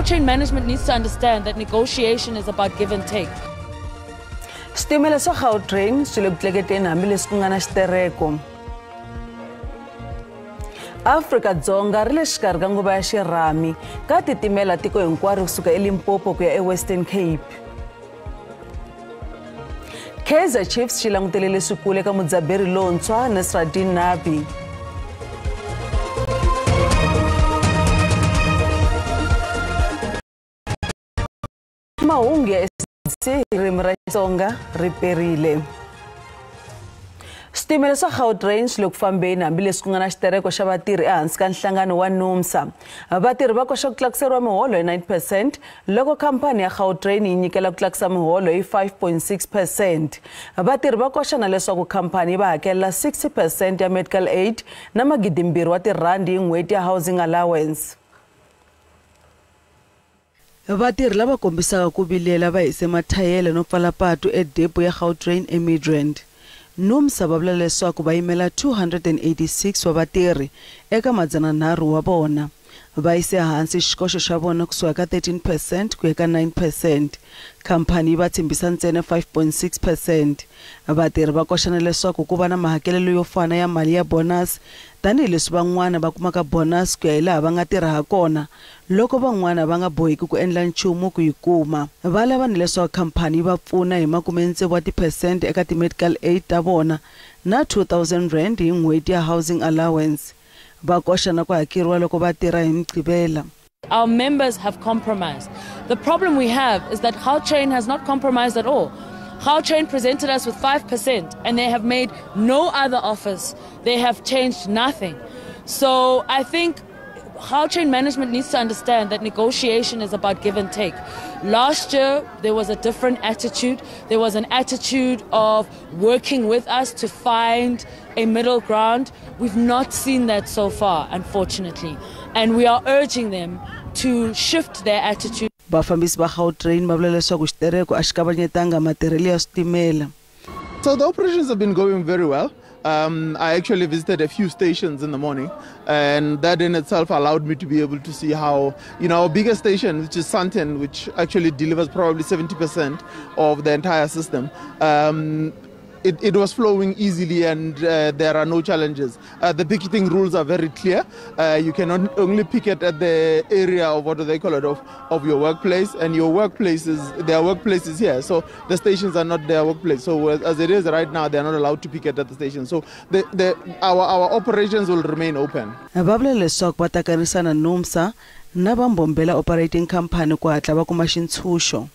Gautrain management needs to understand that negotiation is about give and take. Switimela swa Gautrain swi le ku tleketeni hambileswi ku nga na xitereko. Afrika-Dzonga ri le xikarhi ka nguva ya xirhami ka titimela tiko hinkwaro kusuka eLimpopo ku ya eWestern Cape. Kaizer Chiefs xi langutele leswikulu eka mudzaberi lontshwa Nasruddin Nabi. Mahungu ya SABC ririmi ra Xitsonga ri perile. Switimela swa Gautrain swi le ku fambeni hambileswi ku nga na xitereko xa vatirhi ehansi ka nhlangano wa NUMSA. Vatirhi va koxa ku tlakuseriwa miholo hi 9% loko khampani ya Gautrain yi nyikela ku tlakusa miholo hi 5.6%. Vatirhi va koxa na leswaku khampani va hakelela 60% ya medical aid na R2,000 wa tirhandi hi n'hweti ya housing allowance. Vatirhi lava kombisaka ku vilela va hise mathayele no pfala patu edepo ya Gautrain eMidrand. NUMSA va vula leswaku va yimela 286 wa vatirhi eka 300 wa vona. Va yise hansi xikoxo xa vona kusuka ka 13% ku ya ka 9%. Khampani yi va tshembisa ntsena 5.6%. Vatirhi va koxana leswaku ku va na mahakelelo yo fana ya mali ya bonus tanihileswi van'wana va kumaka bonus ku ya hi laha va nga tirha kona loko van'wana va nga bohiki ku endla nchumu ku yi kuma. Va lava ni leswaku khampani yi va pfuna hi 60% eka ti-medical aid ta vona na R2,000 hi n'hweti ya housing allowance. Va koxa na ku hakeriwa loko va tirha hi Mugqivela. Our members have compromised. The problem we have is that Gautrain has not compromised at all. Gautrain presented us with 5% and they have made no other offers. They have changed nothing. So I think Gautrain management needs to understand that negotiation is about give and take. Last year, there was a different attitude. There was an attitude of working with us to find a middle ground. We've not seen that so far, unfortunately. And we are urging them to shift their attitude. Vafambisi va Gautrain va vula leswaku xitereko a xi kavanyetanga matirhelo ya switimela. So the operations have been going very well. I actually visited a few stations in the morning, and that in itself allowed me to be able to see how, our biggest station, which is Santen, which actually delivers probably 70% of the entire system, it was flowing easily and there are no challenges. The picketing rules are very clear. You can only picket at the area of, what do they call it, of your workplace, and your workplace is, their workplace is here. So the stations are not their workplace. So as it is right now, they are not allowed to picket at the station. So our operations will remain open. Vavula leswaku va takanisa na NUMSA na Vambombela Operating Company ku hatla va kuma xintshunxo.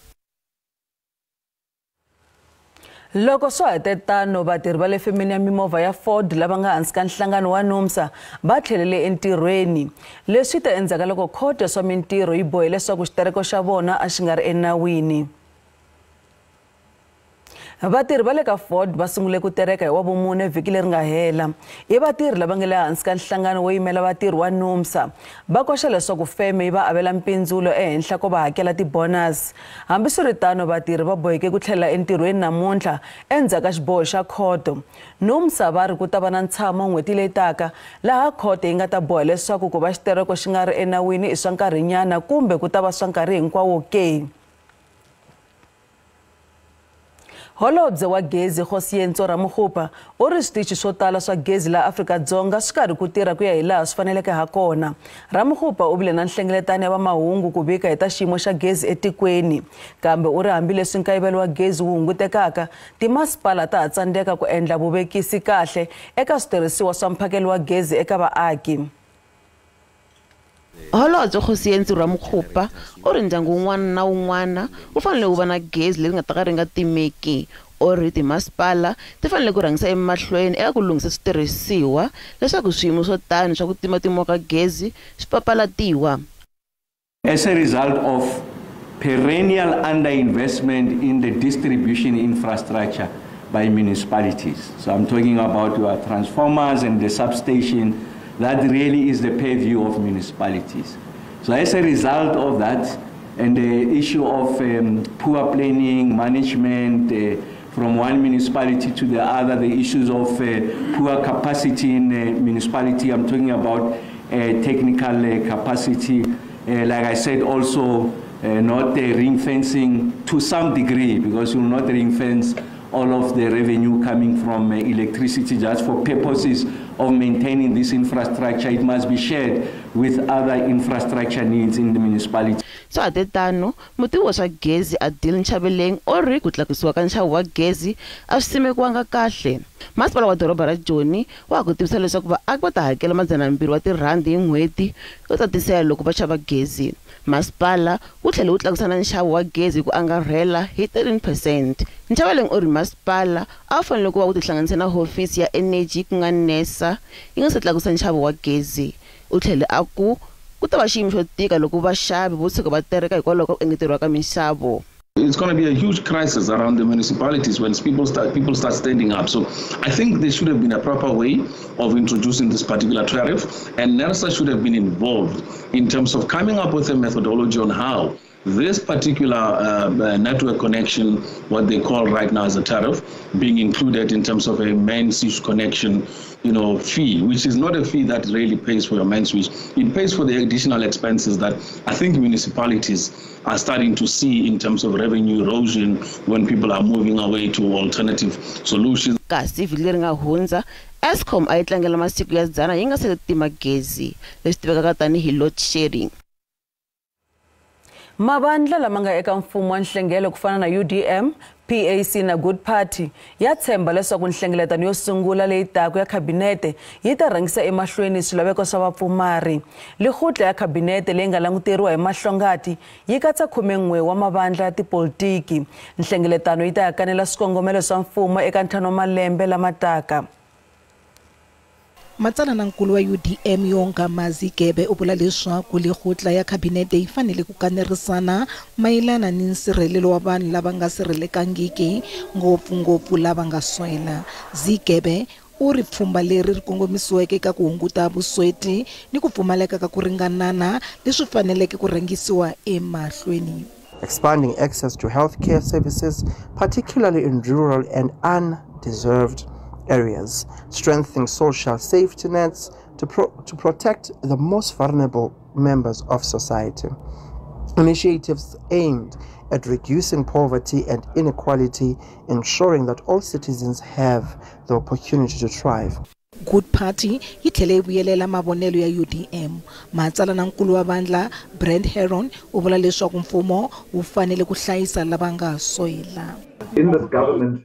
Loko swa hetetano vatirhi va le femeni ya mimovha ya Ford lava nga hansi ka nhlangano wa NUMSA va tlhelele entirhweni. Leswi ta endzhaku loko khoto ya swa mintirho yi bohe leswaku xitereko xa vona a xi nga ri enawini. Vatirhi va le ka Ford va sungule ku tereka hi Wavumune vhiki leri nga hela. I vatirhi lava nga le hansi ka nhlangano wo yimela vatirhi wa NUMSA. Va koxa leswaku feme yi va avela mpindzulo ehenhla ko va hakela ti-bonus. Hambiswiritano vatirhi va boheke ku tlhela entirhweni namuntlha endzhaku ka xiboho xa khoto. NUMSA va ri ku ta va na ntshamo n'hweti leyi taka laha khoto yi nga ta boha leswaku ku va xitereko xi nga ri enawini i swa nkarhinyana kumbe ku ta va swa nkarhi hinkwawo ke. Holobye wa gezi Kgosientsho Ramokgopa u ri switichi swo tala swa gezi la Afrika-Dzonga swi karhi ku tirha ku ya hi laha swi faneleke hakona. Ramokgopa u vile na nhlengeletano ya mahungu ku vika hi ta xiyimo xa gezi etikweni. Kambe u ri hambileswi nkayivelo wa gezi wu hungutekaka, timasipala ta ha tsandzeka ku endla vuvekisi kahle eka switirhisiwa swa mphakelo wa gezi eka vaaki. Holobye Kgosientsho Ramokgopa u ri ndyangu wun'wana na wun'wana wu fanele wu va na gezi leri nga ta ka ri nga timeki. U ri timasipala ti fanele ku rhangisa emahlweni eka ku lunghisa switirhisiwa leswaku swiyimo swo tani swa ku timatimiwa ka gezi swi papalatiwa. As a result of perennial underinvestment in the distribution infrastructure by municipalities. So I'm talking about your transformers and the substation. That really is the purview of municipalities. So as a result of that, and the issue of poor planning, management, from one municipality to the other, the issues of poor capacity in municipality, I'm talking about technical capacity, like I said, also not ring fencing to some degree, because you will not ring fence all of the revenue coming from electricity just for purposes of maintaining this infrastructure. It must be shared with other infrastructure needs in the municipality. So at tano mutivi wa swa gezi a deal Nchaveleng o ri ku tlakusiwa ka nxavo wa gezi a swi simekiwanga kahle. Masipala wa doroba ra Joni wa ku tivisa leswaku vaaki va ta hakela R200 wa tirhandi hi n'hweti yo tatisela loko va xava gezi. Masipala wu tlhele wu tlakusa na nxavo wa gezi ku angarhela hi 13%. Nchaveleng o ri masipala a fanele ku va ku tihlanganisa na hofisi ya energy ku nga NERSA yi nga se tlakusa nxavo wa gezi. U tlhele a ku ta va xiyimo xo tika loko vaxavi vo tshuka va tereka hikwalaho ka ku engeteriwa ka minxavo. It's going to be a huge crisis around the municipalities when people start standing up. So I think there should have been a proper way of introducing this particular tariff, and NERSA should have been involved in terms of coming up with a methodology on how this particular network connection, what they call right now as a tariff, being included in terms of a main switch connection, fee, which is not a fee that really pays for your main switch. It pays for the additional expenses that I think municipalities are starting to see in terms of revenue erosion when people are moving away to alternative solutions. Kasi vhiki ri nga hundza Eskom a yi tlangela masiku ya 100 yi nga se tima gezi leswi tivekaka tanihi load sharing. Mavandla lama nga eka mfumo wa nhlengelo ku fana na UDM, PAC na Good Party ya tshemba leswaku nhlengeletano yo sungula leyi taka ya kabinete yi ta rhangisa emahlweni swilaveko swa vapfumari. Lekgotla ya kabinete leyi nga languteriwa hi mahlongati yi katsa 11 wa mavandla ya tipolitiki. Nhlengeletano yi ta hakanela swikongomelo swa mfumo eka ntlhanu wa malembe lama taka. Matsalanankulu wa UDM Yonga Mazigebe u vula leswaku lekgotla ya kabinete yi fanele ku kanerisana mayelana ni nsirhelelo wa vanhu lava nga sirhelekangiki ngopfungopfu lava nga swela. Zigebe u ri pfhumba leri ri kongomisiweke eka ku hunguta vusweti ni ku pfumaleka ka ku ringanana leswi faneleke ku rhangisiwa emahlweni. Expanding access to healthcare services, particularly in rural and undeserved areas, strengthening social safety nets to protect the most vulnerable members of society. Initiatives aimed at reducing poverty and inequality, ensuring that all citizens have the opportunity to thrive. Good Party yi tlhele vuyelela mavonelo ya UDM. Matsalanankulu wa vandla Brent Heron u vula leswaku mfumo wu fanele ku hlayisa lava nga soyela. In this government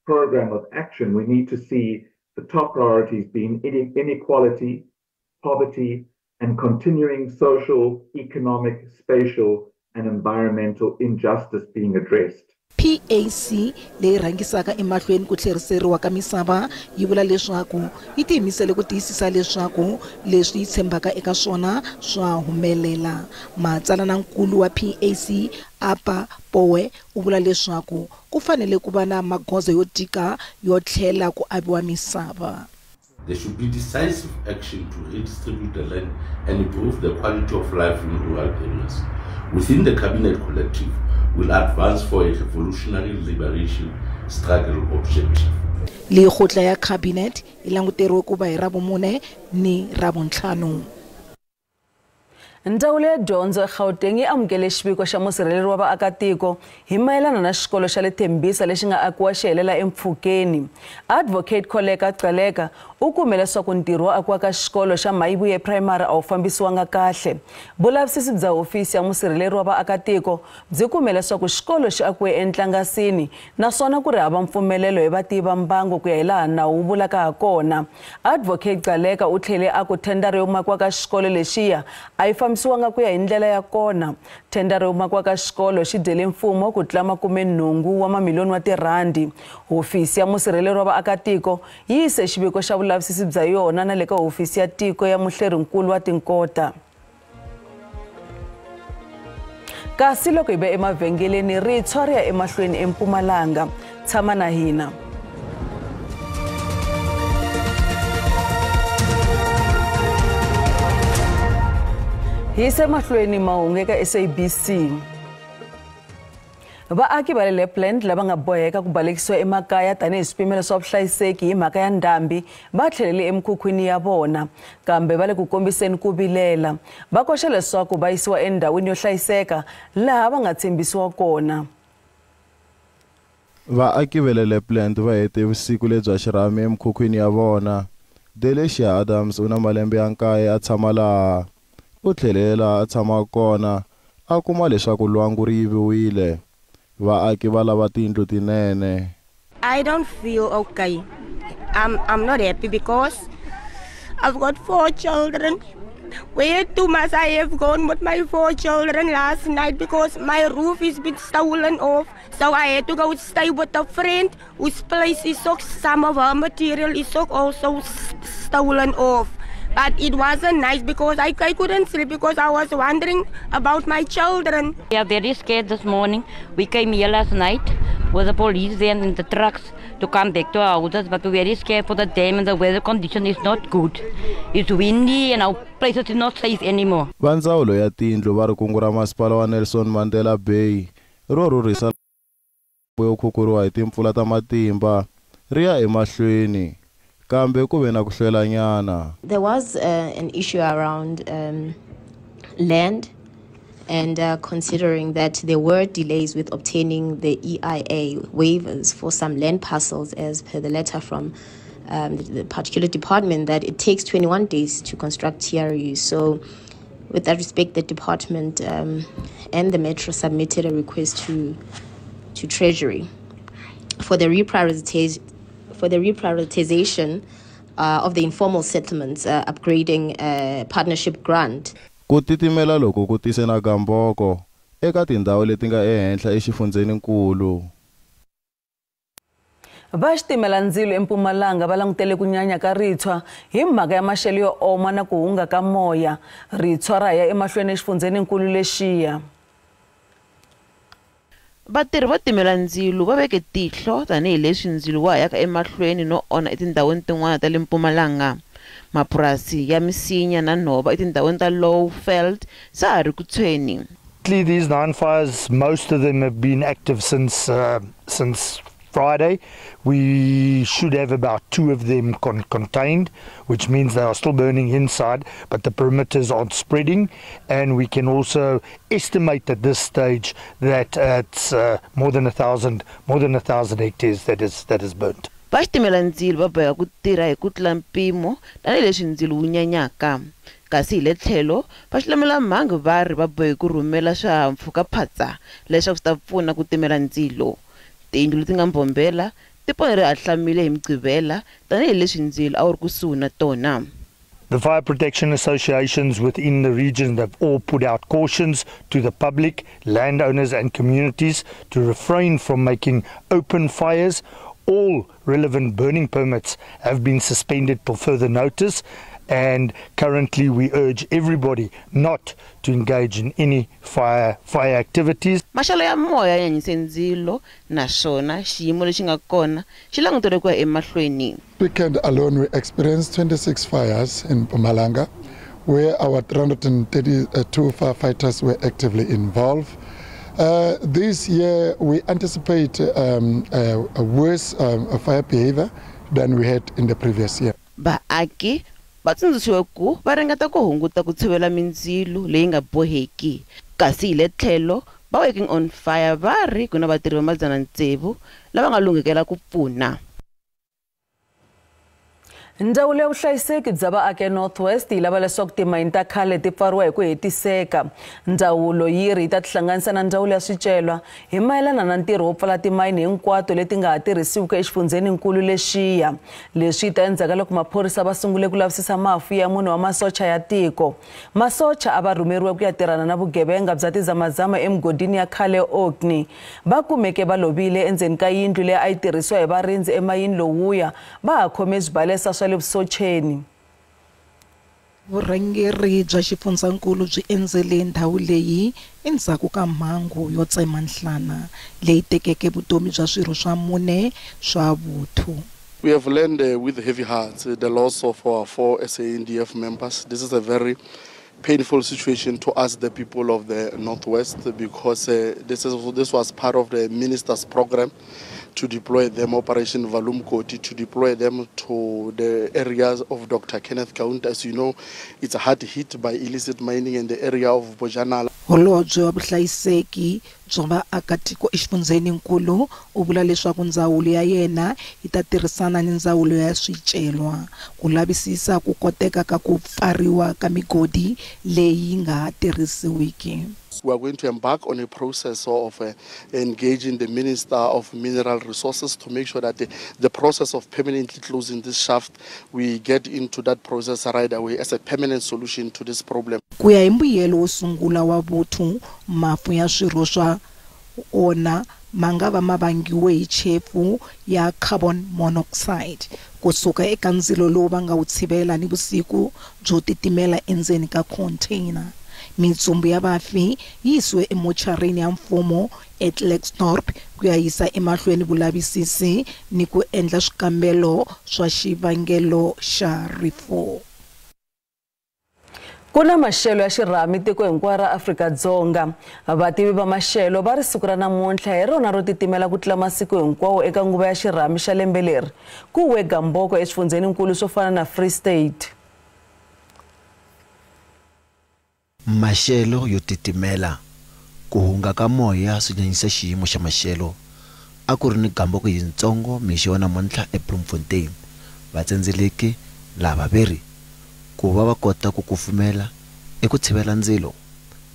program of action, we need to see the top priorities being inequality, poverty, and continuing social, economic, spatial, and environmental injustice being addressed. PAC leyi rhangisaka emahlweni ku tlheriseriwa ka misava yi vula leswaku yi tiyimisele ku tiyisisa leswaku leswi yi tshembaka eka swona swa humelela. Matsalanankulu wa PAC Apa Powe u vula leswaku ku fanele ku va na magoza yo tika yo tlhela ku aviwa misava. There should be decisive action to redistribute the land and improve the quality of life in rural areas. Within the cabinet collective, will advance for a revolutionary liberation struggle objective. Lekgotla ya cabinet ilanguteriwe ku va hi Ravumune ni Ravuntlhanu. Ndzawulo ya dyondzo eGauteng yi amukele xiviko xa musirheleri wa vaakatiko hi mayelana na xikolo xa le Tembisa lexi nga akiwa xi helela empfhukeni. Advocate Kholeka Gcaleka u kume leswaku ntirho wa akiwa ka xikolo xa Mayibuye Primary a wu fambisiwanga kahle. Vulavisisi bya hofisi ya musirheleri wa vaakatiko byi kume leswaku xikolo xi akiwe eNtlangasini naswona ku ri hava mpfumelelo hi vativi va mbango ku ya hi laha nawu wu vulaka ha kona. Advocate Gcaleka u tlhele a ku thendara yo makiwa ka xikolo lexiya a yi fambisiwanga ku ya hi ndlela ya kona. Thendara yo makiwa ka xikolo xi dyele mfumo ku tlula R80 mamiliyoni. Hofisi ya musirheleri wa vaakatiko yi yise xiviko xa vulavisisi bya yona na le ka hofisi ya tiko ya muhlerinkulu wa tinkota. Kasi loko hi be emavhengeleni ritshwa ri ya emahlweni eMpumalanga. Tshama na hina. Hi se mahlweni mahungu eka SABC. Vaaki va le Lapland lava nga boheka ku balekisiwa emakaya tanihi swipimelo swa vuhlayiseki hi mhaka ya ndhambi va tlhelele emikhukhwini ya vona kambe va le ku kombiseni ku vilela va koxa leswaku va yisiwa endhawini yo hlayiseka laha va nga tshembisiwa kona. Vaaki va le Lapland va hete vusiku lebya xirhami emikhukhwini ya vona. Delicia Adams una malembe ya 9 a tshama laha u tlhelela a tshama kona a kuma leswaku lwangu ri yiviwile. Vaaki va lava tindlu tinene. I don't feel okay. I'm not happy because I've got 4 children. Where too much I have gone with my 4 children last night because my roof is been stolen off. So I had to go stay with a friend whose place is so, some of her material is so also stolen off. But it wasn't nice because I couldn't sleep because I was wondering about my children. We are very scared this morning. We came here last night with the police there and the trucks to come back to our houses, but we're very scared for the dam and the weather condition is not good. It's windy and our places is not safe anymore. Vandzawulo ya tindlu va ri kungu ra masipala wa Nelson Mandela Bay ro rhurhisa yo khukhuriwa hi timpfula ta matimba ri ya emahlweni. There was an issue around land and considering that there were delays with obtaining the EIA waivers for some land parcels as per the letter from the particular department that it takes 21 days to construct TRUs. So with that respect, the department and the Metro submitted a request to Treasury for the reprioritization of the informal settlements, upgrading partnership grant. Kutitimela loko ku tise na gamboko eka tindhawu leti nga ehenhla exifundzeninkulu. Vaxitimela ndzilo eMpumalanga va langutele ku nyanya ka rithwa hi mhaka ya maxelo yo oma na ku hunga ka moya. Rithwa ra ya emahlweni exifundzeninkulu lexiya. Vatirhi vo timela ndzilo va veke tihlo tanihi leswi ndzilo wa yaka emahlweni no ona etindhawini tin'wana ta le Mpumalanga. Mapurasi ya misinya na nhova etindhawini ta Lowveld sa ha ri ku tshweni. These 9 fires, most of them have been active since Friday. We should have about 2 of them contained, which means they are still burning inside, but the perimeters aren't spreading. And we can also estimate at this stage that it's more than 1,000 hectares that is burnt. Vaxitimela ndzilo va boheka ku tirha hi ku tlula mpimo tanihileswi ndzilo wu nyanyaka. Kasi hi le tlhelo vaxilamulamhangu va ri va boheka ku rhumela swihahampfhuka phatsa leswaku swi ta pfuna ku timela ndzilo. Tiyindlu leti nga mbombela ti ponere a hlamile hi Mgqivela tanihileswi ndzilo a wu ri kusuhi na tona. The fire protection associations within the region have all put out cautions to the public, landowners and communities to refrain from making open fires. All relevant burning permits have been suspended till further notice, and currently we urge everybody not to engage in any fire activities. Maxelo ya moya ya nyanyise ndzilo naswona xiyimo lexi nga kona xi langutele ku ya emahlweni. Weekend alone we experienced 26 fires in Mpumalanga where our 332 firefighters were actively involved. This year we anticipate a worse fire behavior than we had in the previous year. Vaaki va tsundzuxiwe ku va ringeta ku hunguta ku tshivela mindzilo leyi nga boheki. Kasi hi le tlhelo va working on fire va ri ku na vatirhi va 600 lava nga lunghekela ku pfuna. Ndzawulo ya vuhlayiseki bya vaaki Northwest yi lava leswaku timayini ta khale ti pfariwa hi ku hetiseka. Ndzawulo yi ri ta tihlanganisa na ndzawulo ya swicelwa hi mayelana na ntirho wo pfala timayini hinkwato leti nga ha tirhisiwiki exifundzeninkulu lexiya. Leswi ta endzhaku loko maphorisa va sungule ku lavisisa mafu ya munhu wa masocha ya tiko. Masocha a va rhumeriwe ku ya tirhana na vugevenga bya tizamazama emugodini ya khale Orkney. Va kumeke va lovile endzeni ka yindlu leyi a yi tirhisiwa hi varindzi emayini lowuya va ha khome swibalesa swa le vusocheni. Vurhangeri bya xifundzankulu byi endzele ndhawu leyi endzhaku ka mhangu yo tsema nhlana leyi tekeke vutomi bya swirho swa 4 swa vuthu. We have learned with heavy hearts the loss of our 4 SANDF members. This is a very painful situation to us, the people of the Northwest, because this was part of the minister's program to deploy them, Operation Valumkoti, to deploy them to the areas of Dr. Kenneth Kaunda. As you know, it's hard hit by illicit mining in the area of Bojanala. Holobye wa vuhlayiseki bya vaakatiko exifundzeninkulu u vula leswaku ndzawulo ya yena yi ta tirhisana ni ndzawulo ya swicelwa ku lavisisa ku koteka ka ku pfariwa ka migodi leyi nga tirhisiwiki. We are going to embark on a process of engaging the Minister of Mineral Resources to make sure that the process of permanently closing this shaft, we get into that process right away as a permanent solution to this problem. Ku ya hi mbuyelo wo sungula wa vuthu, mafu ya swirho swa ona mangava mavangiwe hi chefu ya carbon monoxide kusuka eka ndzilo lowu va nga wu tshivela ni vusiku byo titimela endzeni ka container. Mitsumbu ya vafi yisiwe emocharini ya mfumo eKlerksdorp ku ya yisa emahlweni vulavisisi ni ku endla swikambelo swa xivangelo xa rifu. Kuna maxelo ya xirhami tiko hinkwaro ra Afrika-Dzonga. Vativi va maxelo va ri siku ra namuntlha hi rona ro titimela ku tlula masiku hinkwawo eka nguva ya xirhami xa lembe leri. Ku we Gamboko exifundzeninkulu swo fana na Free State. Maxelo yo titimela ku hunga ka moya swi nyanyisa xiyimo xa maxelo. A ku ri ni Gamboko yintsongo mixo wa namuntlha eBloemfontein. Vatsendzheleki lava veri ku va kota ku kufumela eku tshivela ndzilo.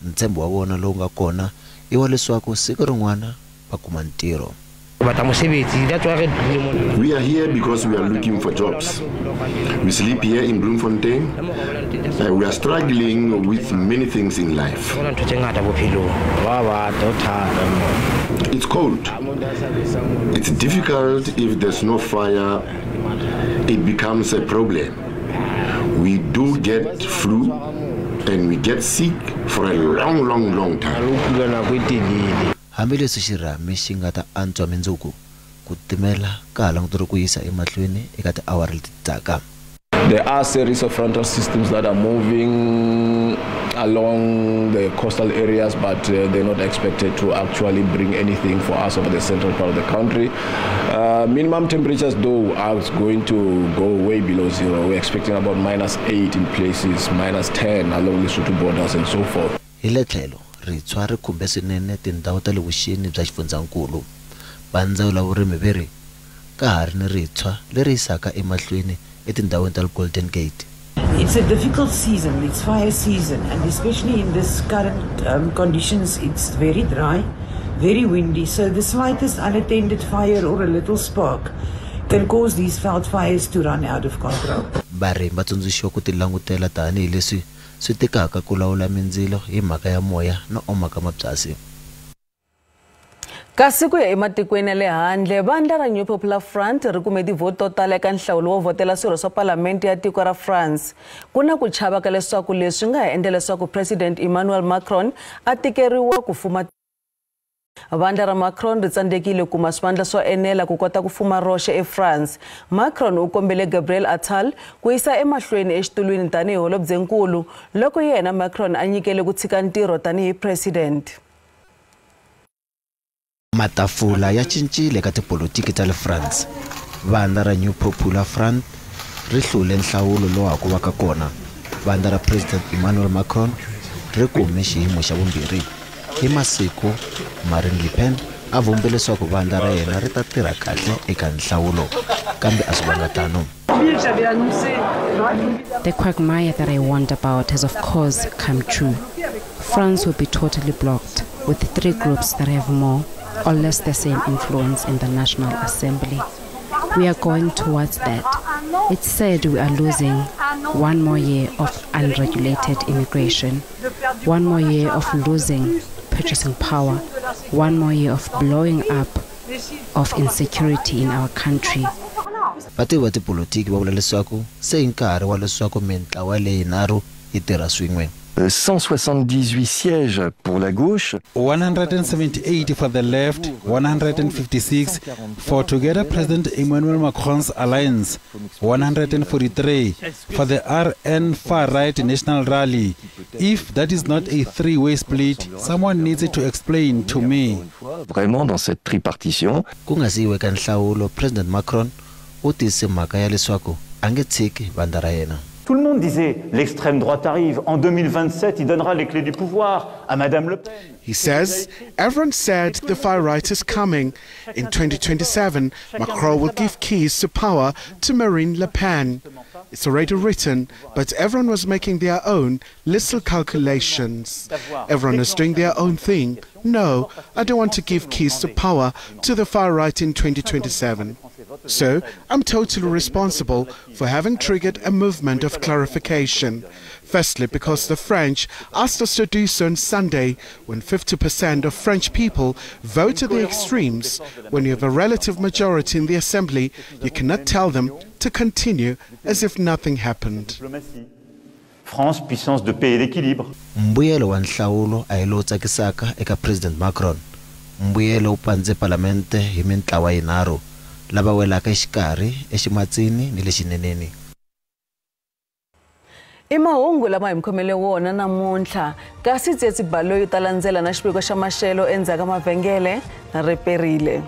Ntshembo wa vona lowu nga kona i wa leswaku siku rin'wana va kuma ntirho. We are here because we are looking for jobs. We sleep here in Bloemfontein. We are struggling with many things in life. It's cold. It's difficult. If there's no fire, it becomes a problem. We do get flu and we get sick for a long time. Hambileswi xirhami xi nga ta antswa mindzuku ku timela ka langutire ku yisa emahlweni eka tiawara leti taka. There are a series of frontal systems that are moving along the coastal areas, but they're not expected to actually bring anything for us over the central part of the country. Minimum temperatures, though, are going to go way below zero. We're expecting about -8 in places, -10 along the Lesotho borders and so forth. Ritswa ri khumbe swinene tindhawu ta le vuxeni bya xifundzankulu. Va ndzawulo ya vurimi veri ka ha ri ni ritswa leri yisaka emahlweni etindhawini ta Golden Gate. It's a difficult season, it's fire season, and especially in this current conditions, it's very dry, very windy, so the slightest unattended fire or a little spark can cause these veld fires to run out of control. Varimi va tsundzuxiwa ku ti langutela tanihi leswi swi tikaka ku lawula mindzilo hi mhaka ya moya no oma ka mabyasi. Kasi ku ya ematikweni le handle vandla ra New Popular Front ri kume tivoti to tala eka nhlawulo wo votela swirho swa palamende ya tiko ra France. Kuna ku chava ka leswaku leswi nga ha endla leswaku President Emmanuel Macron a tikeriwa ku fuma. Vandla ra Macron ri tsandzekile ku kuma swivandla swo enela ku kota ku fuma roxe eFrance. Macron u kombele Gabriel Attal ku yisa emahlweni exitulwini tanihi holobyenkulu loko yena Macron a nyikele ku tshika ntirho tanihi president. Matafula ya cincile ka tipolitiki ta le France. Vandla ra New Popular Front ri hlule nhlawulo lowa ku va ka kona. Vandla ra President Emmanuel Macron ri kume xiyimo xa vumbirhi. Hi masiku Marine Le Pen a vumbe leswaku vandla ra yena ri ta tirha kahle eka nhlawulo kambe a swi vanga tano. The quagmire that I warned about has of course come true. France will be totally blocked with 3 groups that have more or less the same influence in the National Assembly. We are going towards that. It's said we are losing 1 more year of unregulated immigration, 1 more year of losing purchasing power, 1 more year of blowing up of insecurity in our country. Vativi va tipolitiki va vula leswaku se nkarhi wa leswaku mitlawa leyi nharhu yi tirha swin'we. 178 sièges pour la gauche. 178 for the left, 156 for Together President Emmanuel Macron's alliance, 143 for the RN far-right national rally. If that is not a three-way split, someone needs to explain to me. Vraiment dans cette tripartition. Kungaziwe ka nhlawulo President Macron u tise mhaka ya leswaku a nge tshiki vandla ra yena. Tout le monde disait l'extrême droite arrive. En 2027, il donnera les clés du pouvoir à Madame Le Pen. He says, everyone said the far right is coming. In 2027, Macron will give keys to power to Marine Le Pen. It's already written, but everyone was making their own little calculations. Everyone is doing their own thing. No, I don't want to give keys to power to the far right in 2027. So, I'm totally responsible for having triggered a movement of clarification. Firstly, because the French asked us to do so on Sunday, when 50% of French people vote to the extremes. When you have a relative majority in the assembly, you cannot tell them to continue as if nothing happened. France, puissance de paix et d'équilibre. Mbuyelo wa nhlawulo a hi lowu tsakisaka eka President Macron. Mbuyelo wu pandze parlamente hi mintlawa yinharhu lava welaka exikarhi eximatsini ni le xineneni. I mahungu lama hi mkhomele wona namuntlha kasi tsetsibalo yo talandzela na xipiko xa maxelo endzhaku ka mavhengele na reperile.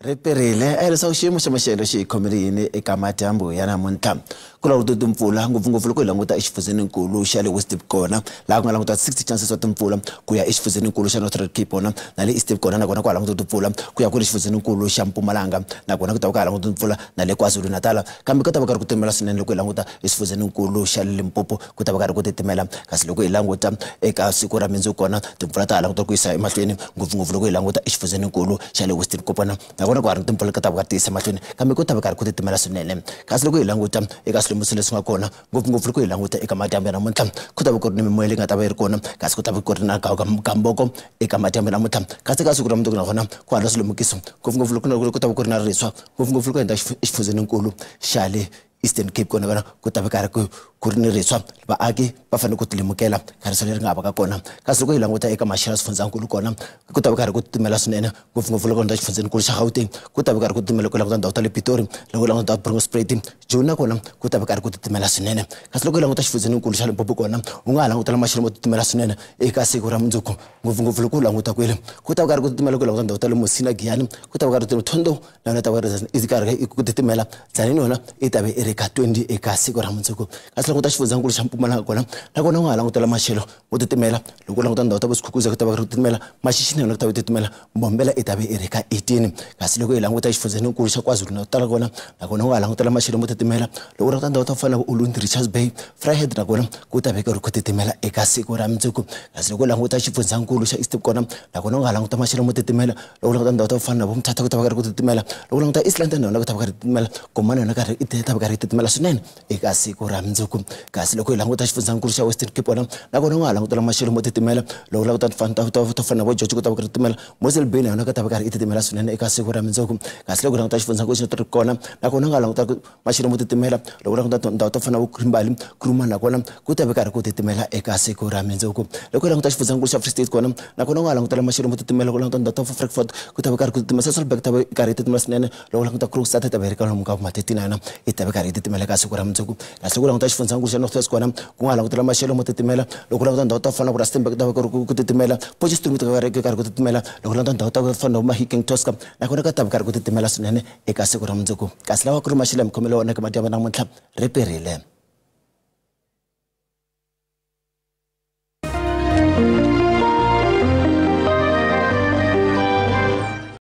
Reperile a hilisa xiyimo xa maxelo xi khomelini eka madyambu ya namuntlha ku la ku timpfula ngopfungopfu loko hi languta exifundzenikulu xa le West Cape kona laha ku nga languta 60 chances wa timpfula ku ya exifundzenikulu xa Northern Cape kona na le East Cape kona nakona ku ha languta timpfula ku ya ku le xifundzenikulu xa Mpumalanga nakona ku ta ku ha languta timpfula na le KwaZulu Natal kambe ku ta va karhi ku titimela swinene loko hi languta exifundzenikulu xa Limpopo ku ta va karhi ku titimela kasi loko hi languta eka siku ra mindzuku kona timpfula ta ha languta ku yisa emahlweni ngopfungopfu loko hi languta exifundzenikulu xa le Western Cape kona nakona ku ha ri timpfula ka ta va ka tisa mahlweni kambe ku ta va karhi ku titimela swinene kasi loko hi languta eka swilumbiso leswi nga kona ngopfungopfu loko hi languta eka madyambu ya namuntlha ku ta va ku ri ni mimoya leyi nga ta va yi ri kona kasi ku ta va ku ri na gamboko eka madyambu ya namuntlha kasi ka siku ra mundzuku nakona ku ha ri swilemukiso ngopfungopfu loko ku ta va ku ri na riswa ngopfungopfu loko hi endla exifundzenikulu xa le Eastern Cape kona ku ta va karhi ku ri ni riswa vaaki va fanele ku tilemukela khariso leri nga va ka kona kasi loko hi languta eka maxelo swifundzankulu kona ku ta va karhi ku titimela swinene ngopfungopfu loko nda xifundzenikulu xa Gauteng ku ta va karhi ku titimela ku languta ndhawu ta le Pitori loko languta Bronkhortspruit Joni nakona ku ta va karhi ku titimela swinene kasi loko hi languta xifundzenikulu xa Limpopo kona u nga ha langutela maxelo mo titimela swinene eka siku ra mundzuku ngopfungopfu loko u languta kwele ku ta va karhi ku titimela ku languta ndhawu ta le Mosina Giyani ku ta va karhi ku Thondo na ta va karhi ku titimela Tzaneen yona i ta va i ri ka 20 eka siku ra mundzuku kasi loko ta xifundzankulu xa Mpumalanga kona nakona u nga ha langutela maxelo mo titimela loko languta ndhawu ta Vusikhukhuza ku ta va ku titimela Maxixini yona ku ta va titimela Mbombela i ta va i ri ka 18 kasi loko hi languta xifundzenikulu xa KwaZulu Natal kona nakona u nga ha langutela maxelo mo titimela loko languta ndhawu ta fana na Ulundi Richards Bay Vryheid nakona ku ta va ku titimela eka siku ra mundzuku kasi loko languta xifundzankulu xa East Cape kona nakona u nga ha languta maxelo mo titimela loko languta ndhawu ta fana na Vumthatha ku ta va ku titimela loko languta East London yona ku ta va ku titimela Komani yona karhi i ta va karhi titimela swinene eka siku ra mundzuku kasi loko hi languta xifundzankulu xa Western Cape kona nakona u nga ha langutela maxelo mo titimela loko languta to fana na vo George ku ta va ku titimela Mosel Bay yona ku ta va karhi i titimela swinene eka siku ra mundzuku kasi loko languta xifundzankulu xa Northern kona nakona u nga ha languta maxelo mo titimela loko languta ndhawu to fana na Krimbali Kruma nakona ku ta va karhi ku titimela eka siku ra mundzuku loko languta xifundzankulu xa Free State kona nakona u nga ha langutela maxelo mo titimela loko languta ndhawu ta Frankfurt ku ta va karhi ku titimela Sasolburg ta va karhi titimela swinene loko languta Kroonstad ta va ri ka lomu ka ma-39 yona i ta va karhi titimela eka siku ra mundzuku kasi loko languta xifundzankulu xa North West kona ku nga langutela maxelo mo titimela loko languta ndhawu ta fana na Rustenburg ta va ku titimela Potchefstroom ta va karhi ku titimela loko languta ndhawu ta fana na Mahikeng Tosca nakona ka ta va karhi ku titimela swinene eka siku ra mundzuku kasi lawa ku ri maxelo ya mkhomelo wona eka madyambu namuntlha reperile.